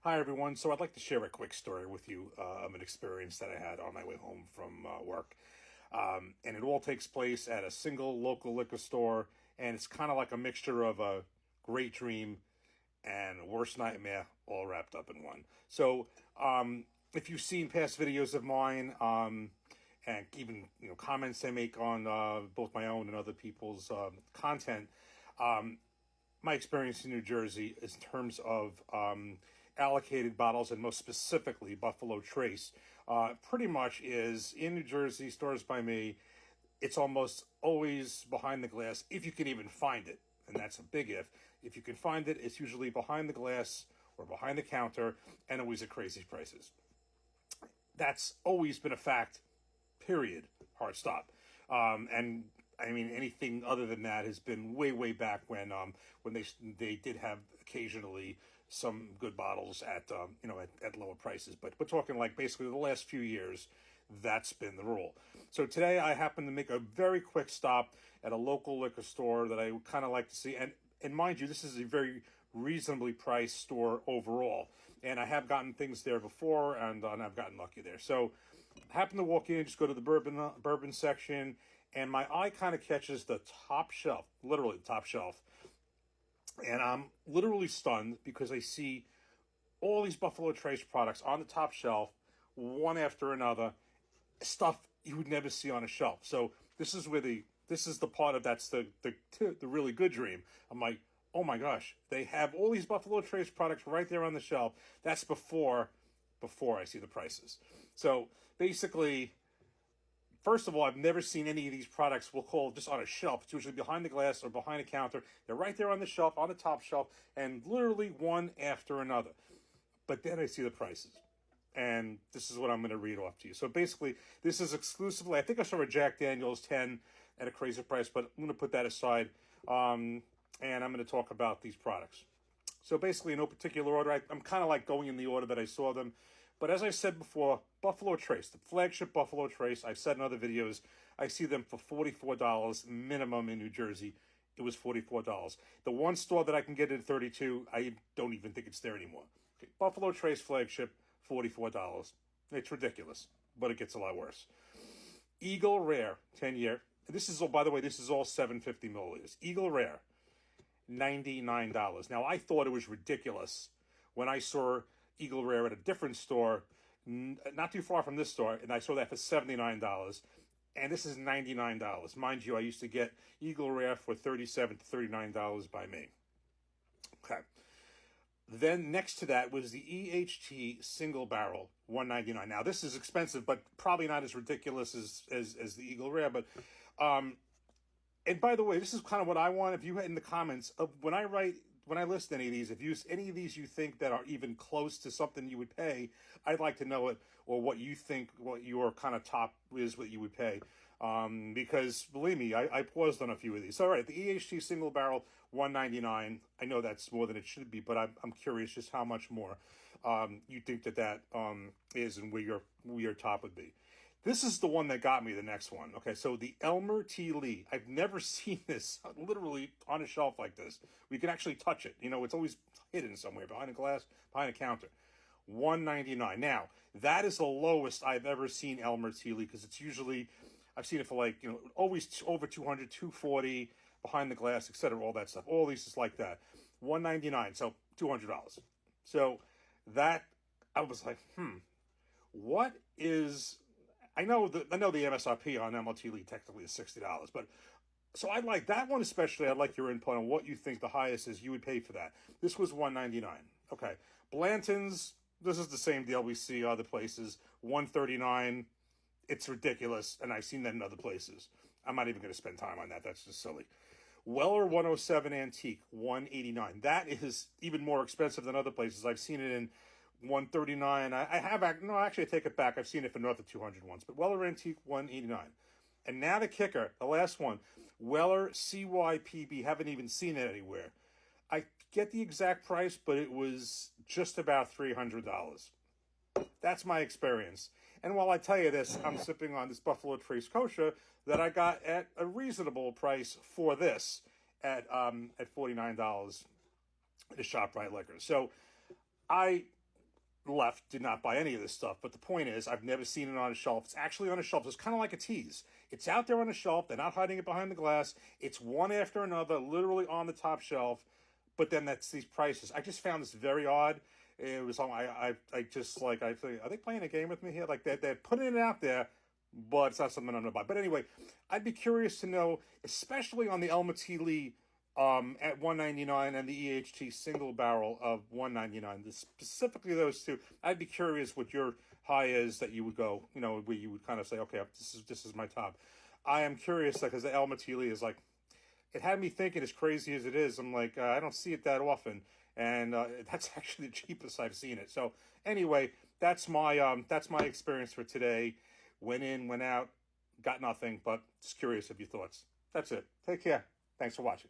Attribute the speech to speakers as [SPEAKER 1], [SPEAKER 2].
[SPEAKER 1] Hi, everyone. So I'd like to share a quick story with you of an experience that I had on my way home from work. And it all takes place at a single local liquor store, and it's kind of like a mixture of a great dream and a worst nightmare all wrapped up in one. So if you've seen past videos of mine, and even comments I make on both my own and other people's content, my experience in New Jersey in terms of allocated bottles, and most specifically Buffalo Trace, pretty much is in New Jersey, stores by me, it's almost always behind the glass, if you can even find it. And that's a big if. If you can find it, it's usually behind the glass or behind the counter, and always at crazy prices. That's always been a fact, period. Hard stop. And I mean, anything other than that has been way, way back when they did have occasionally some good bottles at at lower prices. But we're talking like basically the last few years. That's been the rule. So today I happen to make a very quick stop at a local liquor store that I kind of like to see. And mind you, this is a very reasonably priced store overall. And I have gotten things there before, and I've gotten lucky there. So I happen to walk in, just go to the bourbon section, and my eye kind of catches the top shelf, literally the top shelf. And I'm literally stunned because I see all these Buffalo Trace products on the top shelf, one after another, stuff you would never see on a shelf. So this is the part of that's the really good dream. I'm like, oh my gosh, they have all these Buffalo Trace products right there on the shelf. That's before I see the prices. So basically, first of all, I've never seen any of these products, we'll call just on a shelf. It's usually behind the glass or behind a counter. They're right there on the shelf, on the top shelf, and literally one after another. But then I see the prices. And this is what I'm going to read off to you. So basically, this is exclusively, I think I saw a Jack Daniel's 10 at a crazy price, but I'm going to put that aside. And I'm going to talk about these products. So basically, in no particular order, I'm kind of like going in the order that I saw them. But as I said before, Buffalo Trace, the flagship Buffalo Trace, I've said in other videos, I see them for $44 minimum in New Jersey. It was $44. The one store that I can get it at $32, I don't even think it's there anymore. Okay, Buffalo Trace flagship, $44. It's ridiculous, but it gets a lot worse. Eagle Rare, 10-year. This is all, by the way, this is all 750 milliliters. Eagle Rare, $99. Now, I thought it was ridiculous when I saw Eagle Rare at a different store, not too far from this store, and I saw that for $79. And this is $99. Mind you, I used to get Eagle Rare for $37 to $39 by me. Okay. Then next to that was the EHT single barrel, $199. Now this is expensive, but probably not as ridiculous as the Eagle Rare. But and by the way, this is kind of what I want. If you in the comments of when I list any of these, if you any of these you think that are even close to something you would pay, I'd like to know it, or what you think, what your kind of top is, what you would pay. Because believe me, I paused on a few of these. So, all right, the EHT single barrel, $199. I know that's more than it should be, but I'm curious just how much more you think that is, and where your top would be. This is the one that got me, the next one. Okay, so the Elmer T. Lee. I've never seen this literally on a shelf like this. We can actually touch it. It's always hidden somewhere, behind a glass, behind a counter. $199. Now, that is the lowest I've ever seen Elmer T. Lee, because it's usually, I've seen it for like, always over 200, 240, behind the glass, etc., all that stuff. All these is like that. $199, so $200. So that, I was like, what is... I know the MSRP on MLT Lee technically is $60, but so I'd like that one especially. I'd like your input on what you think the highest is you would pay for that. This was $199. Okay, Blanton's. This is the same deal we see other places. $139. It's ridiculous, and I've seen that in other places. I'm not even going to spend time on that. That's just silly. Weller 107 Antique, $189. That is even more expensive than other places. I've seen it in $139. I take it back. I've seen it for north of 200 once. But Weller Antique, $189. And now the kicker, the last one, Weller CYPB. Haven't even seen it anywhere. I get the exact price, but it was just about $300. That's my experience. And while I tell you this, I'm sipping on this Buffalo Trace Kosher that I got at a reasonable price for this at $49 at ShopRite Liquor. So I left, did not buy any of this stuff. But the point is, I've never seen it on a shelf. It's actually on a shelf. It's kind of like a tease. It's out there on a shelf. They're not hiding it behind the glass. It's one after another, literally on the top shelf. But then that's these prices. I just found this very odd. It was on. I just like I think, are they playing a game with me here? Like they're putting it out there, but it's not something I'm gonna buy. But anyway, I'd be curious to know, especially on the Elma T. Lee at $1.99 and the EHT single barrel of $1.99. Specifically those two. I'd be curious what your high is that you would go, where you would kind of say, okay, this is my top. I am curious because the Elma T. Lee is like, it had me thinking, as crazy as it is, I'm like, I don't see it that often, and that's actually the cheapest I've seen it. So anyway, that's my experience for today. Went in, went out, got nothing, but just curious of your thoughts. That's it. Take care. Thanks for watching.